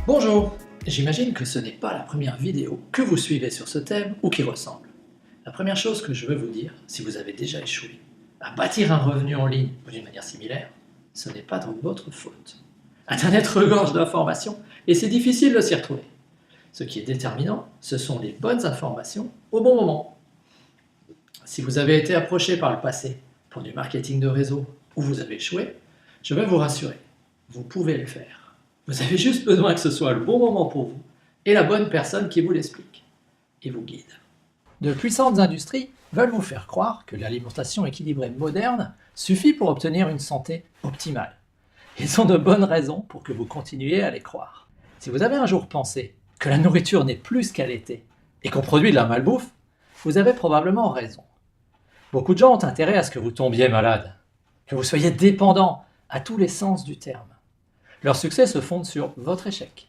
Bonjour! J'imagine que ce n'est pas la première vidéo que vous suivez sur ce thème ou qui ressemble. La première chose que je veux vous dire, si vous avez déjà échoué à bâtir un revenu en ligne ou d'une manière similaire, ce n'est pas de votre faute. Internet regorge d'informations et c'est difficile de s'y retrouver. Ce qui est déterminant, ce sont les bonnes informations au bon moment. Si vous avez été approché par le passé pour du marketing de réseau ou vous avez échoué, je vais vous rassurer, vous pouvez le faire. Vous avez juste besoin que ce soit le bon moment pour vous et la bonne personne qui vous l'explique et vous guide. De puissantes industries veulent vous faire croire que l'alimentation équilibrée moderne suffit pour obtenir une santé optimale. Ils ont de bonnes raisons pour que vous continuiez à les croire. Si vous avez un jour pensé que la nourriture n'est plus ce qu'elle était et qu'on produit de la malbouffe, vous avez probablement raison. Beaucoup de gens ont intérêt à ce que vous tombiez malade, que vous soyez dépendant à tous les sens du terme. Leur succès se fonde sur votre échec.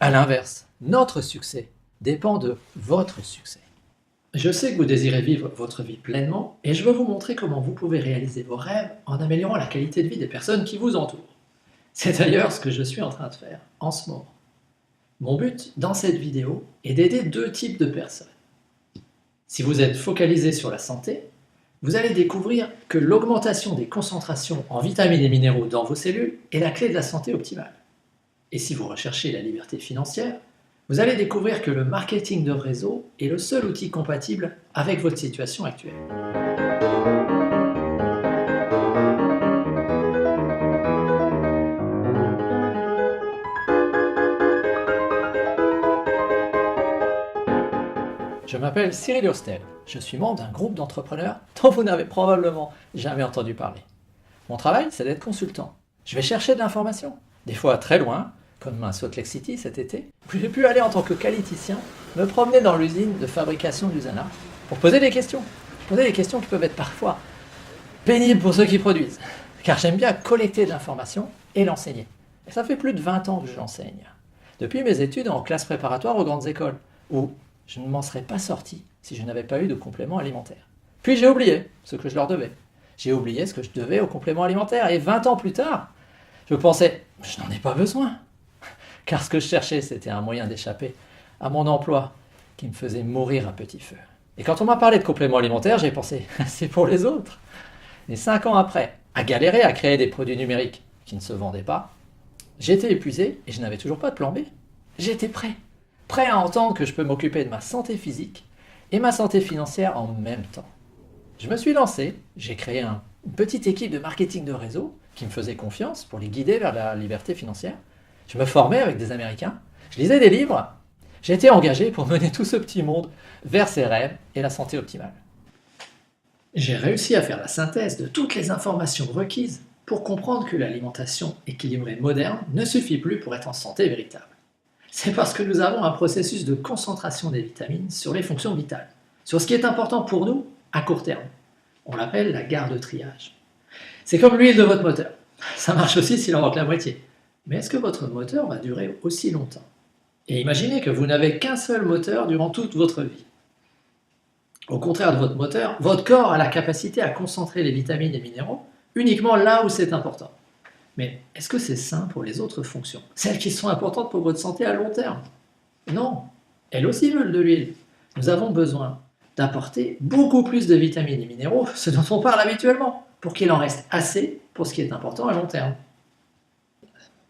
A l'inverse, notre succès dépend de votre succès. Je sais que vous désirez vivre votre vie pleinement et je veux vous montrer comment vous pouvez réaliser vos rêves en améliorant la qualité de vie des personnes qui vous entourent. C'est d'ailleurs ce que je suis en train de faire en ce moment. Mon but dans cette vidéo est d'aider deux types de personnes. Si vous êtes focalisé sur la santé, vous allez découvrir que l'augmentation des concentrations en vitamines et minéraux dans vos cellules est la clé de la santé optimale. Et si vous recherchez la liberté financière, vous allez découvrir que le marketing de réseau est le seul outil compatible avec votre situation actuelle. Je m'appelle Cyril Hostel, je suis membre d'un groupe d'entrepreneurs dont vous n'avez probablement jamais entendu parler. Mon travail, c'est d'être consultant. Je vais chercher de l'information, des fois très loin, comme à Salt Lake City cet été, puis j'ai pu aller en tant que qualiticien me promener dans l'usine de fabrication d'Usana pour poser des questions. Poser des questions qui peuvent être parfois pénibles pour ceux qui produisent, car j'aime bien collecter de l'information et l'enseigner. Et ça fait plus de 20 ans que je l'enseigne. Depuis mes études en classe préparatoire aux grandes écoles, où je ne m'en serais pas sorti si je n'avais pas eu de complément alimentaire. Puis j'ai oublié ce que je leur devais. J'ai oublié ce que je devais aux compléments alimentaires. Et 20 ans plus tard, je pensais, je n'en ai pas besoin. Car ce que je cherchais, c'était un moyen d'échapper à mon emploi qui me faisait mourir à petit feu. Et quand on m'a parlé de compléments alimentaires, j'ai pensé, c'est pour les autres. Et 5 ans après, à galérer à créer des produits numériques qui ne se vendaient pas, j'étais épuisé et je n'avais toujours pas de plan B. J'étais prêt à entendre que je peux m'occuper de ma santé physique et ma santé financière en même temps. Je me suis lancé, j'ai créé une petite équipe de marketing de réseau qui me faisait confiance pour les guider vers la liberté financière. Je me formais avec des Américains, je lisais des livres, j'ai été engagé pour mener tout ce petit monde vers ses rêves et la santé optimale. J'ai réussi à faire la synthèse de toutes les informations requises pour comprendre que l'alimentation équilibrée moderne ne suffit plus pour être en santé véritable. C'est parce que nous avons un processus de concentration des vitamines sur les fonctions vitales, sur ce qui est important pour nous à court terme. On l'appelle la gare de triage. C'est comme l'huile de votre moteur. Ça marche aussi s'il en manque la moitié. Mais est-ce que votre moteur va durer aussi longtemps? Et imaginez que vous n'avez qu'un seul moteur durant toute votre vie. Au contraire de votre moteur, votre corps a la capacité à concentrer les vitamines et minéraux uniquement là où c'est important. Mais est-ce que c'est sain pour les autres fonctions, celles qui sont importantes pour votre santé à long terme? Non, elles aussi veulent de l'huile. Nous avons besoin d'apporter beaucoup plus de vitamines et minéraux, ce dont on parle habituellement, pour qu'il en reste assez pour ce qui est important à long terme.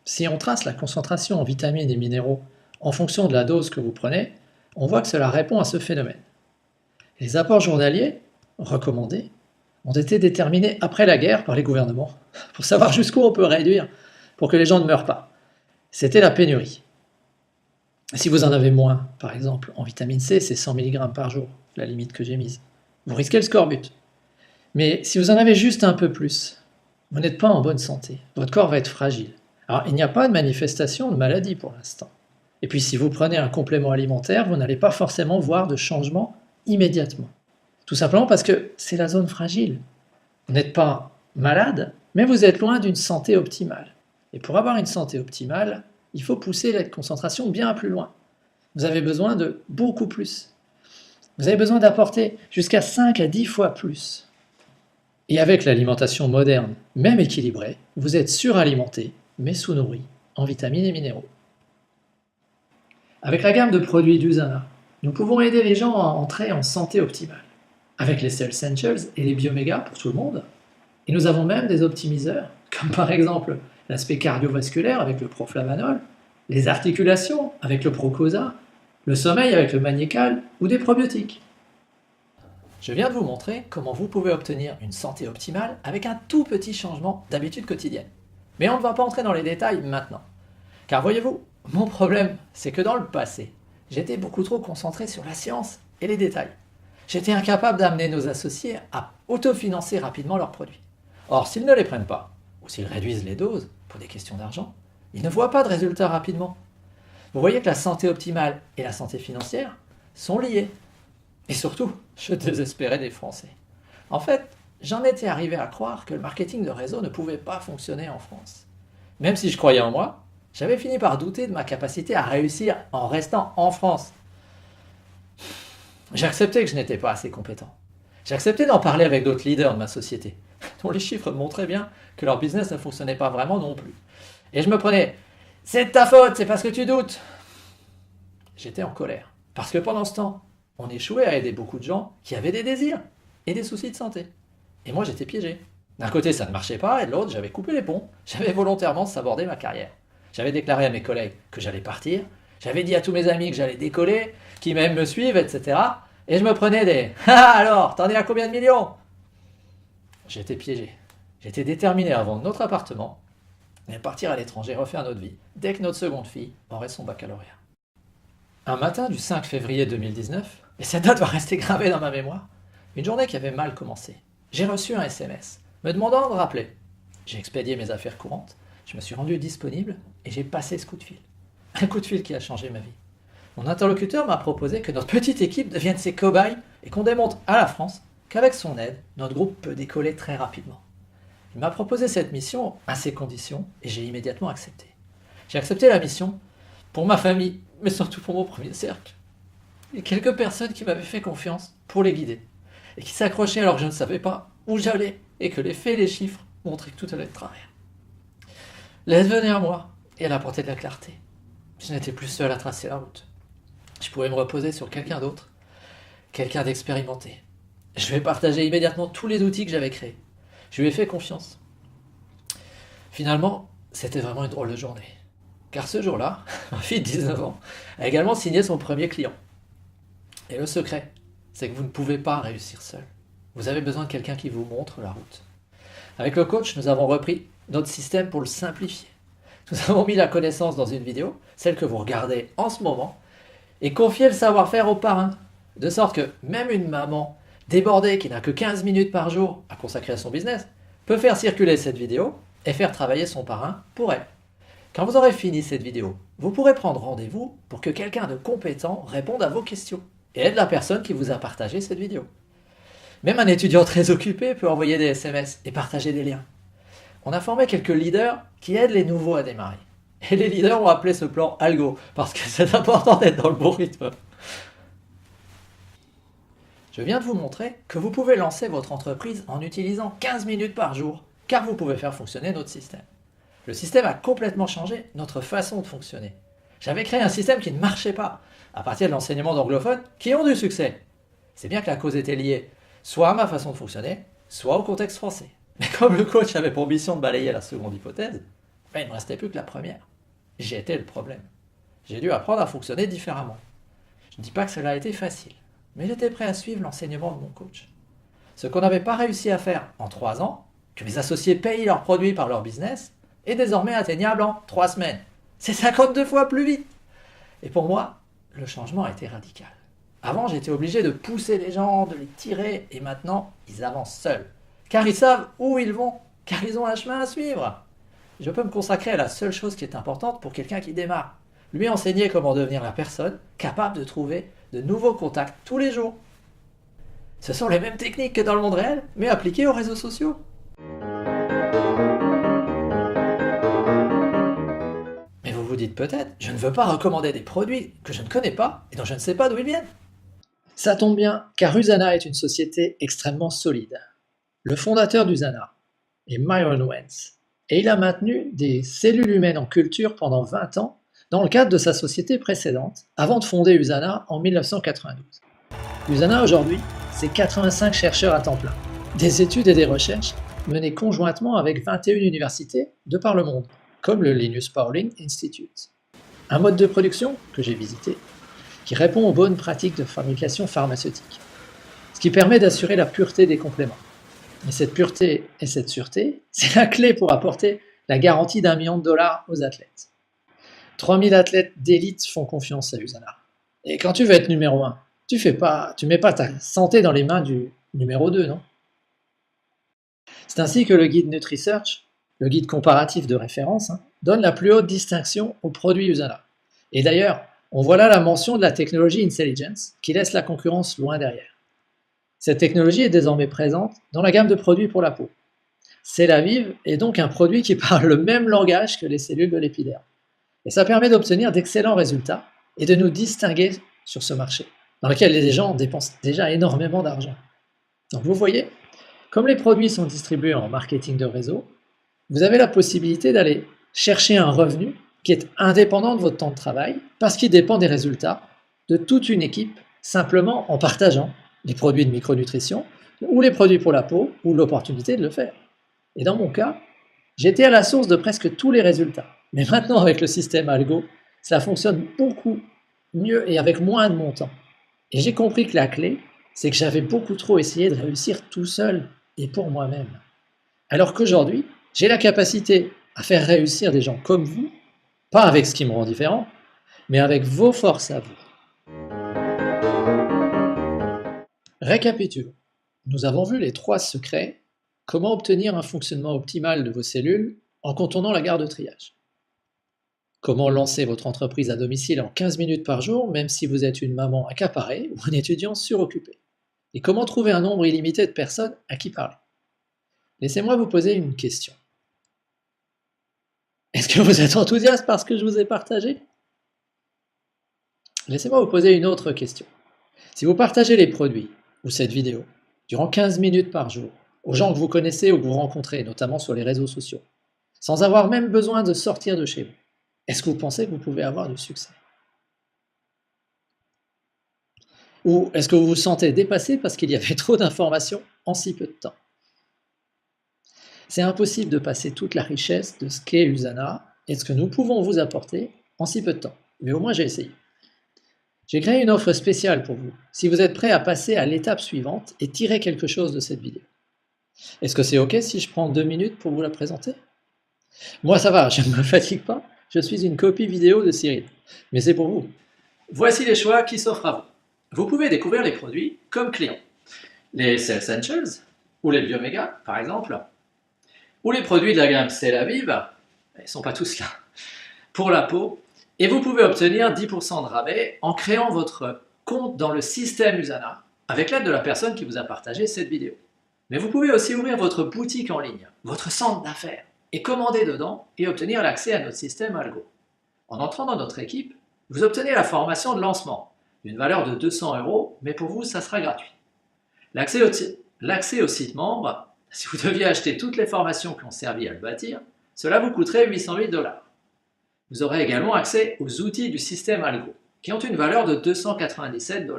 Si on trace la concentration en vitamines et minéraux en fonction de la dose que vous prenez, on voit que cela répond à ce phénomène. Les apports journaliers recommandés ont été déterminés après la guerre par les gouvernements pour savoir jusqu'où on peut réduire pour que les gens ne meurent pas. C'était la pénurie. Si vous en avez moins, par exemple, en vitamine C, c'est 100 mg par jour, la limite que j'ai mise. Vous risquez le scorbut. Mais si vous en avez juste un peu plus, vous n'êtes pas en bonne santé. Votre corps va être fragile. Alors, il n'y a pas de manifestation de maladie pour l'instant. Et puis, si vous prenez un complément alimentaire, vous n'allez pas forcément voir de changement immédiatement. Tout simplement parce que c'est la zone fragile. Vous n'êtes pas malade, mais vous êtes loin d'une santé optimale. Et pour avoir une santé optimale, il faut pousser la concentration bien plus loin. Vous avez besoin de beaucoup plus. Vous avez besoin d'apporter jusqu'à 5 à 10 fois plus. Et avec l'alimentation moderne, même équilibrée, vous êtes suralimenté, mais sous-nourri en vitamines et minéraux. Avec la gamme de produits d'Usana, nous pouvons aider les gens à entrer en santé optimale. Avec les Cell Essentials et les Bioméga pour tout le monde. Et nous avons même des optimiseurs, comme par exemple l'aspect cardiovasculaire avec le Proflavanol, les articulations avec le Procosa, le sommeil avec le Magnécal ou des probiotiques. Je viens de vous montrer comment vous pouvez obtenir une santé optimale avec un tout petit changement d'habitude quotidienne. Mais on ne va pas entrer dans les détails maintenant. Car voyez-vous, mon problème, c'est que dans le passé, j'étais beaucoup trop concentré sur la science et les détails. J'étais incapable d'amener nos associés à autofinancer rapidement leurs produits. Or, s'ils ne les prennent pas, ou s'ils réduisent les doses pour des questions d'argent, ils ne voient pas de résultats rapidement. Vous voyez que la santé optimale et la santé financière sont liées. Et surtout, je désespérais des Français. En fait, j'en étais arrivé à croire que le marketing de réseau ne pouvait pas fonctionner en France. Même si je croyais en moi, j'avais fini par douter de ma capacité à réussir en restant en France. J'acceptais que je n'étais pas assez compétent. J'acceptais d'en parler avec d'autres leaders de ma société, dont les chiffres montraient bien que leur business ne fonctionnait pas vraiment non plus. Et je me prenais « c'est de ta faute, c'est parce que tu doutes !» J'étais en colère, parce que pendant ce temps, on échouait à aider beaucoup de gens qui avaient des désirs et des soucis de santé. Et moi, j'étais piégé. D'un côté, ça ne marchait pas, et de l'autre, j'avais coupé les ponts. J'avais volontairement sabordé ma carrière. J'avais déclaré à mes collègues que j'allais partir. J'avais dit à tous mes amis que j'allais décoller, qui même me suivent, etc. Et je me prenais des « Ah alors, t'en es à combien de millions ?» J'étais piégé. J'étais déterminé à vendre notre appartement et partir à l'étranger refaire notre vie, dès que notre seconde fille aurait son baccalauréat. Un matin du 5 février 2019, et cette date va rester gravée dans ma mémoire, une journée qui avait mal commencé. J'ai reçu un SMS me demandant de rappeler. J'ai expédié mes affaires courantes, je me suis rendu disponible et j'ai passé ce coup de fil. Un coup de fil qui a changé ma vie. Mon interlocuteur m'a proposé que notre petite équipe devienne ses cobayes et qu'on démontre à la France qu'avec son aide, notre groupe peut décoller très rapidement. Il m'a proposé cette mission à ces conditions et j'ai immédiatement accepté. J'ai accepté la mission pour ma famille, mais surtout pour mon premier cercle. Et quelques personnes qui m'avaient fait confiance pour les guider et qui s'accrochaient alors que je ne savais pas où j'allais et que les faits et les chiffres montraient que tout allait de travers. L'aide venait à moi et elle apportait de la clarté. Je n'étais plus seul à tracer la route. Je pouvais me reposer sur quelqu'un d'autre, quelqu'un d'expérimenté. Je lui ai partagé immédiatement tous les outils que j'avais créés. Je lui ai fait confiance. Finalement, c'était vraiment une drôle de journée. Car ce jour-là, ma fille de 19 ans a également signé son premier client. Et le secret, c'est que vous ne pouvez pas réussir seul. Vous avez besoin de quelqu'un qui vous montre la route. Avec le coach, nous avons repris notre système pour le simplifier. Nous avons mis la connaissance dans une vidéo, celle que vous regardez en ce moment, et confié le savoir-faire au parrain, de sorte que même une maman débordée qui n'a que 15 minutes par jour à consacrer à son business peut faire circuler cette vidéo et faire travailler son parrain pour elle. Quand vous aurez fini cette vidéo, vous pourrez prendre rendez-vous pour que quelqu'un de compétent réponde à vos questions et aide la personne qui vous a partagé cette vidéo. Même un étudiant très occupé peut envoyer des SMS et partager des liens. On a formé quelques leaders qui aident les nouveaux à démarrer. Et les leaders ont appelé ce plan Algo, parce que c'est important d'être dans le bon rythme. Je viens de vous montrer que vous pouvez lancer votre entreprise en utilisant 15 minutes par jour, car vous pouvez faire fonctionner notre système. Le système a complètement changé notre façon de fonctionner. J'avais créé un système qui ne marchait pas, à partir de l'enseignement d'anglophones qui ont du succès. C'est bien que la cause était liée, soit à ma façon de fonctionner, soit au contexte français. Mais comme le coach avait pour mission de balayer la seconde hypothèse, il ne me restait plus que la première. J'étais le problème. J'ai dû apprendre à fonctionner différemment. Je ne dis pas que cela a été facile, mais j'étais prêt à suivre l'enseignement de mon coach. Ce qu'on n'avait pas réussi à faire en 3 ans, que mes associés payent leurs produits par leur business, est désormais atteignable en 3 semaines. C'est 52 fois plus vite. Et pour moi, le changement a été radical. Avant, j'étais obligé de pousser les gens, de les tirer, et maintenant, ils avancent seuls. Car ils savent où ils vont, car ils ont un chemin à suivre. Je peux me consacrer à la seule chose qui est importante pour quelqu'un qui démarre. Lui enseigner comment devenir la personne capable de trouver de nouveaux contacts tous les jours. Ce sont les mêmes techniques que dans le monde réel, mais appliquées aux réseaux sociaux. Mais vous vous dites peut-être, je ne veux pas recommander des produits que je ne connais pas et dont je ne sais pas d'où ils viennent. Ça tombe bien, car Usana est une société extrêmement solide. Le fondateur d'Usana est Myron Wentz, et il a maintenu des cellules humaines en culture pendant 20 ans dans le cadre de sa société précédente, avant de fonder Usana en 1992. Usana aujourd'hui, c'est 85 chercheurs à temps plein, des études et des recherches menées conjointement avec 21 universités de par le monde, comme le Linus Pauling Institute. Un mode de production que j'ai visité, qui répond aux bonnes pratiques de fabrication pharmaceutique, ce qui permet d'assurer la pureté des compléments. Et cette pureté et cette sûreté, c'est la clé pour apporter la garantie d'1 million de dollars aux athlètes. 3000 athlètes d'élite font confiance à Usana. Et quand tu veux être numéro 1, tu mets pas ta santé dans les mains du numéro 2, non? C'est ainsi que le guide NutriSearch, le guide comparatif de référence, donne la plus haute distinction aux produits Usana. Et d'ailleurs, on voit là la mention de la technologie Intelligence qui laisse la concurrence loin derrière. Cette technologie est désormais présente dans la gamme de produits pour la peau. Celavive est donc un produit qui parle le même langage que les cellules de l'épiderme. Et ça permet d'obtenir d'excellents résultats et de nous distinguer sur ce marché, dans lequel les gens dépensent déjà énormément d'argent. Donc vous voyez, comme les produits sont distribués en marketing de réseau, vous avez la possibilité d'aller chercher un revenu qui est indépendant de votre temps de travail, parce qu'il dépend des résultats de toute une équipe, simplement en partageant les produits de micronutrition, ou les produits pour la peau, ou l'opportunité de le faire. Et dans mon cas, j'étais à la source de presque tous les résultats. Mais maintenant, avec le système Algo, ça fonctionne beaucoup mieux et avec moins de montant. Et j'ai compris que la clé, c'est que j'avais beaucoup trop essayé de réussir tout seul et pour moi-même. Alors qu'aujourd'hui, j'ai la capacité à faire réussir des gens comme vous, pas avec ce qui me rend différent, mais avec vos forces à vous. Récapitulons. Nous avons vu les 3 secrets. Comment obtenir un fonctionnement optimal de vos cellules en contournant la gare de triage. Comment lancer votre entreprise à domicile en 15 minutes par jour, même si vous êtes une maman accaparée ou un étudiant suroccupé. Et comment trouver un nombre illimité de personnes à qui parler. Laissez-moi vous poser une question. Est-ce que vous êtes enthousiaste par ce que je vous ai partagé? Laissez-moi vous poser une autre question. Si vous partagez les produits ou cette vidéo durant 15 minutes par jour aux gens que vous connaissez ou que vous rencontrez, notamment sur les réseaux sociaux, sans avoir même besoin de sortir de chez vous, est-ce que vous pensez que vous pouvez avoir du succès? Ou est-ce que vous vous sentez dépassé parce qu'il y avait trop d'informations en si peu de temps? C'est impossible de passer toute la richesse de ce qu'est Usana et de ce que nous pouvons vous apporter en si peu de temps, mais au moins j'ai essayé. J'ai créé une offre spéciale pour vous, si vous êtes prêt à passer à l'étape suivante et tirer quelque chose de cette vidéo. Est-ce que c'est OK si je prends 2 minutes pour vous la présenter? Moi ça va, je ne me fatigue pas, je suis une copie vidéo de Cyril, mais c'est pour vous. Voici les choix qui s'offrent à vous. Vous pouvez découvrir les produits comme clients. Les Cell Essentials, ou les Bioméga par exemple, ou les produits de la gamme Celavive, ils ne sont pas tous là, pour la peau, et vous pouvez obtenir 10% de rabais en créant votre compte dans le système Usana avec l'aide de la personne qui vous a partagé cette vidéo. Mais vous pouvez aussi ouvrir votre boutique en ligne, votre centre d'affaires, et commander dedans et obtenir l'accès à notre système Algo. En entrant dans notre équipe, vous obtenez la formation de lancement, d'une valeur de 200 €, mais pour vous, ça sera gratuit. L'accès au site membre, si vous deviez acheter toutes les formations qui ont servi à le bâtir, cela vous coûterait 808 $. Vous aurez également accès aux outils du système Algo, qui ont une valeur de 297 $.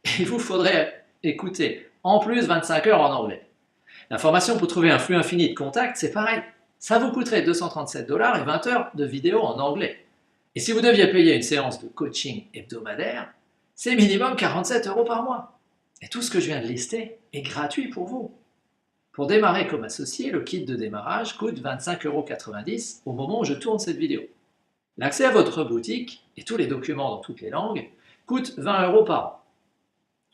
Et il vous faudrait écouter en plus 25 heures en anglais. La formation pour trouver un flux infini de contacts, c'est pareil. Ça vous coûterait 237 $ et 20 heures de vidéo en anglais. Et si vous deviez payer une séance de coaching hebdomadaire, c'est minimum 47 € par mois. Et tout ce que je viens de lister est gratuit pour vous. Pour démarrer comme associé, le kit de démarrage coûte 25,90 € au moment où je tourne cette vidéo. L'accès à votre boutique et tous les documents dans toutes les langues coûte 20 € par an.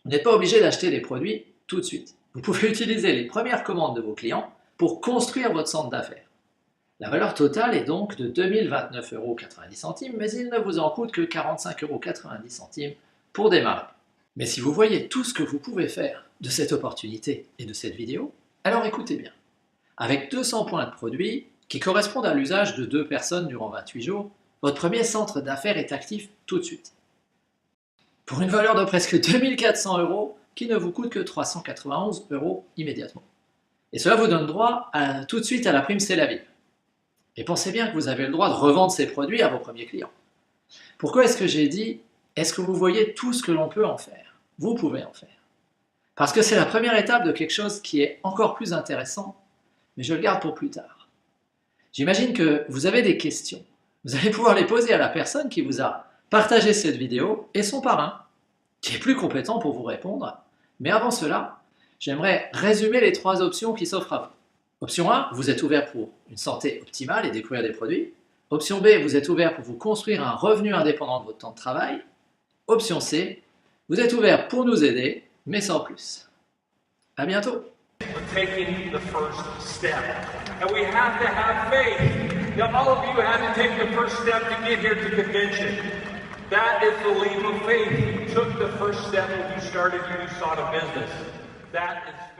Vous n'êtes pas obligé d'acheter les produits tout de suite. Vous pouvez utiliser les premières commandes de vos clients pour construire votre centre d'affaires. La valeur totale est donc de 2029,90 €, mais il ne vous en coûte que 45,90 € pour démarrer. Mais si vous voyez tout ce que vous pouvez faire de cette opportunité et de cette vidéo, alors écoutez bien. Avec 200 points de produits qui correspondent à l'usage de 2 personnes durant 28 jours, votre premier centre d'affaires est actif tout de suite. Pour une valeur de presque 2400 € qui ne vous coûte que 391 € immédiatement. Et cela vous donne droit tout de suite à la prime Celavive. Et pensez bien que vous avez le droit de revendre ces produits à vos premiers clients. Pourquoi est-ce que j'ai dit « Est-ce que vous voyez tout ce que l'on peut en faire ?» Vous pouvez en faire. Parce que c'est la première étape de quelque chose qui est encore plus intéressant, mais je le garde pour plus tard. J'imagine que vous avez des questions. Vous allez pouvoir les poser à la personne qui vous a partagé cette vidéo et son parrain, qui est plus compétent pour vous répondre. Mais avant cela, j'aimerais résumer les 3 options qui s'offrent à vous. Option 1, vous êtes ouvert pour une santé optimale et découvrir des produits. Option B, vous êtes ouvert pour vous construire un revenu indépendant de votre temps de travail. Option C, vous êtes ouvert pour nous aider, mais sans plus. À bientôt. Taking the first step. And we have to have faith. Now, all of you had to take the first step to get here to convention. That is the leap of faith. You took the first step when you started your new Sata business. That is